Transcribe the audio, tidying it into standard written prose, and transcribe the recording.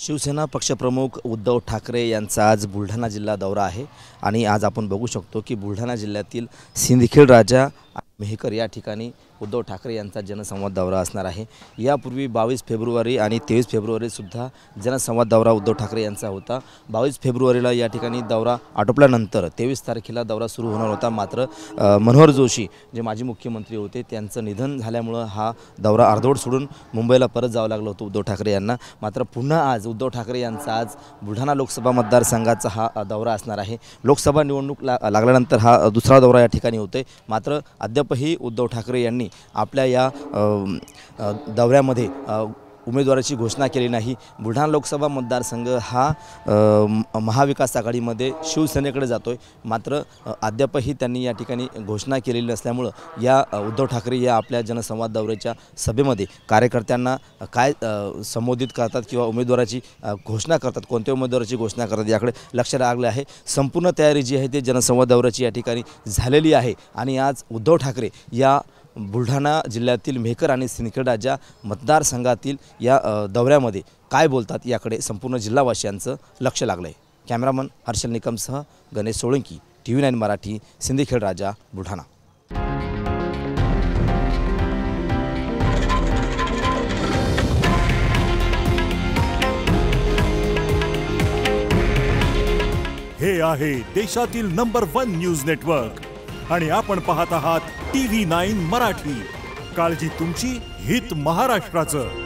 शिवसेना पक्षप्रमुख उद्धव ठाकरे यांचा आज बुलढाणा जिल्हा दौरा आहे आणि आज आपण बघू शकतो की बुलढाणा जिल्ह्यातील सिंदखेड राजा मेहकर या ठिकाणी उद्धव ठाकरे यांचा जनसंवाद दौरा असणार आहे। यापूर्वी 22 फेब्रुवारी आणि 23 फेब्रुवारी सुद्धा जनसंवाद दौरा उद्धव ठाकरे यांचा होता। 22 फेब्रुवारीला या ठिकाणी दौरा आटोपल्यानंतर 23 तारखेला दौरा सुरू होणार होता। मात्र मनोहर जोशी जे माजी मुख्यमंत्री होते त्यांचं निधन झाल्यामुळे हा दौरा अर्धवट सोडून मुंबईला परत जावं लागलं होतं उद्धव ठाकरे यांना। मात्र पुन्हा आज उद्धव ठाकरे यांचा आज बुलढाणा लोकसभा मतदारसंघाचा हा दौरा असणार आहे। लोकसभा निवडणूक लागल्यानंतर हा दुसरा दौरा या ठिकाणी होतोय। मात्र अद्यापही उद्धव ठाकरे यांनी आपल्या या दौऱ्यामध्ये उमेदवाराची घोषणा केली नाही। बुलढाणा लोकसभा मतदारसंघ हा महाविकास आघाडीमध्ये शिवसेनेकडे जातोय। मात्र अद्यापही त्यांनी या ठिकाणी घोषणा केलेली नसल्यामुळे या उद्धव ठाकरे या आपल्या जनसंवाद दौऱ्याच्या सभेमध्ये कार्यकर्त्यांना काय संबोधित करतात किंवा उमेदवाराची घोषणा करतात, कोणत्या उमेदवाराची घोषणा करतात याकडे लक्ष लागले आहे। संपूर्ण तयारी जी आहे ते जनसंवाद दौऱ्याची या ठिकाणी झालेली आहे आणि आज उद्धव ठाकरे या बुलढाणा जिल्ह्यातील मेहकर आणि सिंदखेड राजा मतदारसंघातील या दौऱ्यामध्ये काय बोलतात याकडे संपूर्ण जिल्हावासियांचं लक्ष लागलं आहे। Cameraman Harshal निकमसह Ganesh Solanki, TV9 Marathi, Sindkhed Raja, Buldhana. हे आहे देशातील नंबर 1 न्यूज नेटवर्क आणि आपण पाहत आहात TV9 मराठी। काळजी तुमची, हित महाराष्ट्राचं।